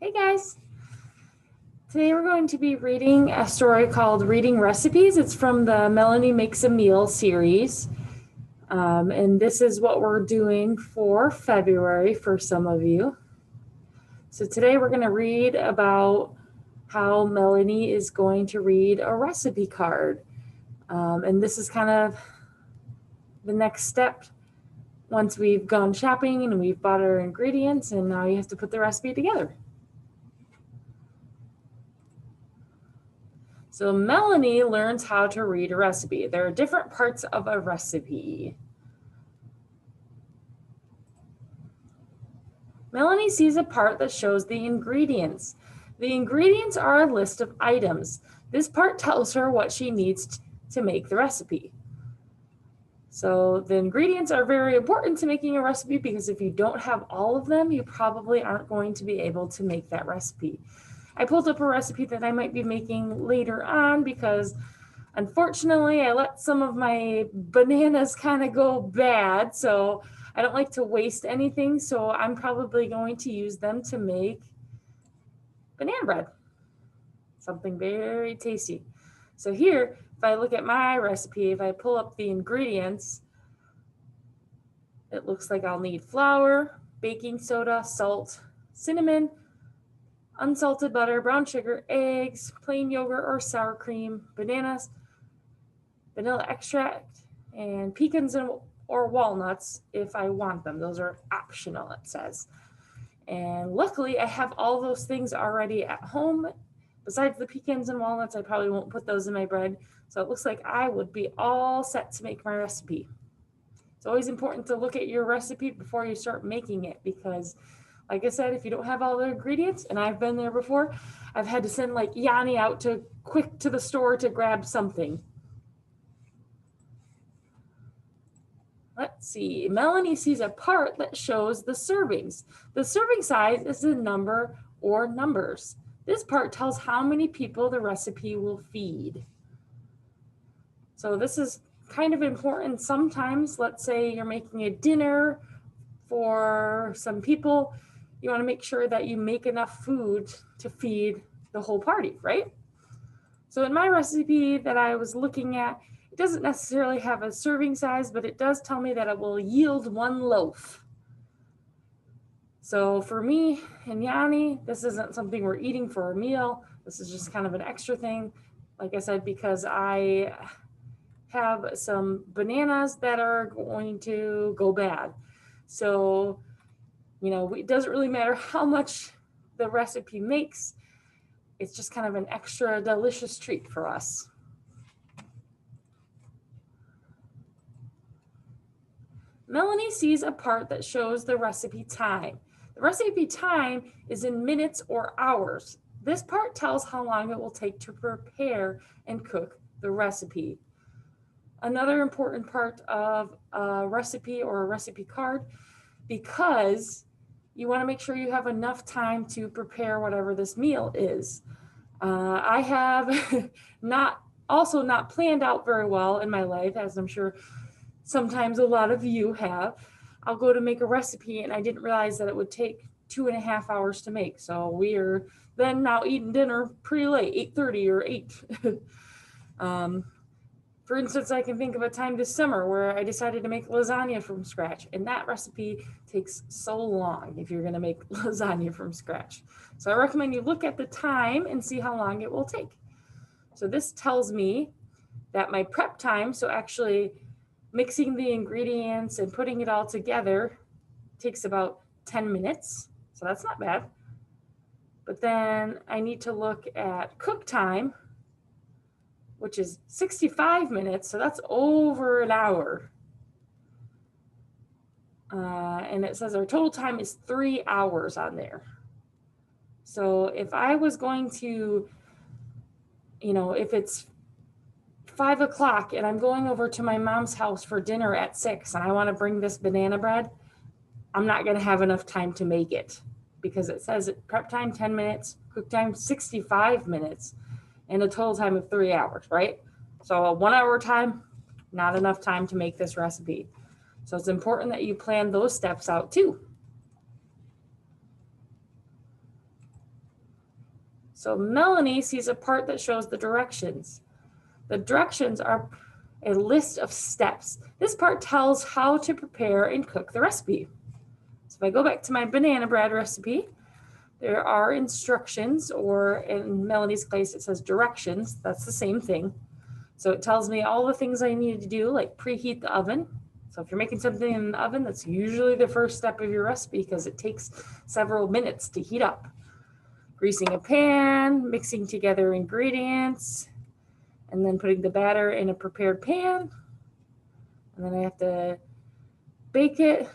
Hey guys! Today we're going to be reading a story called Reading Recipes. It's from the Melanie Makes a Meal series. And this is what we're doing for February for some of you. So today we're going to read about how Melanie is going to read a recipe card. And this is kind of the next step once we've gone shopping and we've bought our ingredients, and now you have to put the recipe together. So Melanie learns how to read a recipe. There are different parts of a recipe. Melanie sees a part that shows the ingredients. The ingredients are a list of items. This part tells her what she needs to make the recipe. So the ingredients are very important to making a recipe because if you don't have all of them, you probably aren't going to be able to make that recipe. I pulled up a recipe that I might be making later on because unfortunately I let some of my bananas kind of go bad, so I don't like to waste anything, so I'm probably going to use them to make banana bread, something very tasty. So here, if I look at my recipe, if I pull up the ingredients, it looks like I'll need flour, baking soda, salt, cinnamon, unsalted butter, brown sugar, eggs, plain yogurt or sour cream, bananas, vanilla extract, and pecans or walnuts if I want them. Those are optional, it says. And luckily, I have all those things already at home. Besides the pecans and walnuts, I probably won't put those in my bread. So it looks like I would be all set to make my recipe. It's always important to look at your recipe before you start making it because, like I said, if you don't have all the ingredients, and I've been there before, I've had to send like Yanni out to quick to the store to grab something. Let's see, Melanie sees a part that shows the servings. The serving size is a number or numbers. This part tells how many people the recipe will feed. So this is kind of important sometimes. Let's say you're making a dinner for some people. You want to make sure that you make enough food to feed the whole party, right? So in my recipe that I was looking at, it doesn't necessarily have a serving size, but it does tell me that it will yield 1 loaf. So for me and Yanni, this isn't something we're eating for a meal. This is just kind of an extra thing, like I said, because I have some bananas that are going to go bad. So, it doesn't really matter how much the recipe makes. It's just kind of an extra delicious treat for us. Melanie sees a part that shows the recipe time. The recipe time is in minutes or hours. This part tells how long it will take to prepare and cook the recipe. Another important part of a recipe or a recipe card, because you want to make sure you have enough time to prepare whatever this meal is. I have not planned out very well in my life, as I'm sure sometimes a lot of you have. I'll go to make a recipe and I didn't realize that it would take 2.5 hours to make. So we are then now eating dinner pretty late, 8:30 or 8. For instance, I can think of a time this summer where I decided to make lasagna from scratch, and that recipe takes so long if you're going to make lasagna from scratch. So I recommend you look at the time and see how long it will take. So this tells me that my prep time, so actually mixing the ingredients and putting it all together, takes about 10 minutes. So that's not bad. But then I need to look at cook time, which is 65 minutes. So that's over an hour. And it says our total time is 3 hours on there. So if I was going to, if it's 5 o'clock and I'm going over to my mom's house for dinner at 6 and I want to bring this banana bread, I'm not going to have enough time to make it because it says prep time 10 minutes, cook time 65 minutes, and a total time of 3 hours, right? So a 1 hour time, not enough time to make this recipe. So it's important that you plan those steps out too. So Melanie sees a part that shows the directions. The directions are a list of steps. This part tells how to prepare and cook the recipe. So if I go back to my banana bread recipe, there are instructions, or in Melanie's case, it says directions. That's the same thing. So it tells me all the things I need to do, like preheat the oven. So if you're making something in the oven, that's usually the first step of your recipe because it takes several minutes to heat up. Greasing a pan, mixing together ingredients, and then putting the batter in a prepared pan. And then I have to bake it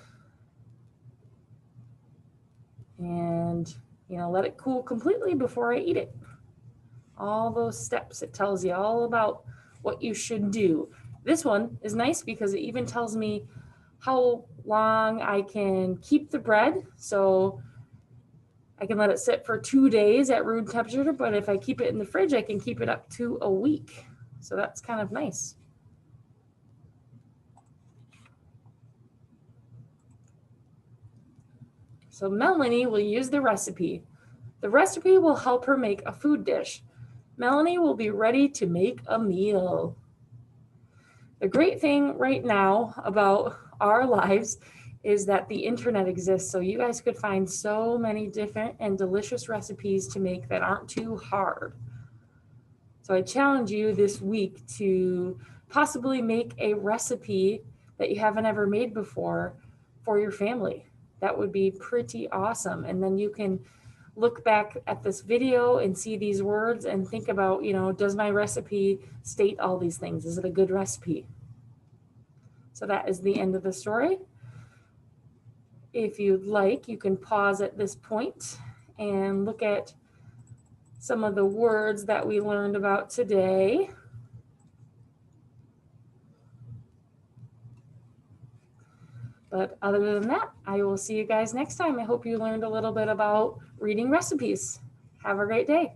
and, let it cool completely before I eat it. All those steps, it tells you all about what you should do. This one is nice because it even tells me how long I can keep the bread. So I can let it sit for 2 days at room temperature, but if I keep it in the fridge, I can keep it up to a week. So that's kind of nice. So Melanie will use the recipe. The recipe will help her make a food dish. Melanie will be ready to make a meal. The great thing right now about our lives is that the internet exists, so you guys could find so many different and delicious recipes to make that aren't too hard. So I challenge you this week to possibly make a recipe that you haven't ever made before for your family. That would be pretty awesome. And then you can look back at this video and see these words and think about, does my recipe state all these things? Is it a good recipe? So that is the end of the story. If you'd like, you can pause at this point and look at some of the words that we learned about today. But other than that, I will see you guys next time. I hope you learned a little bit about reading recipes. Have a great day.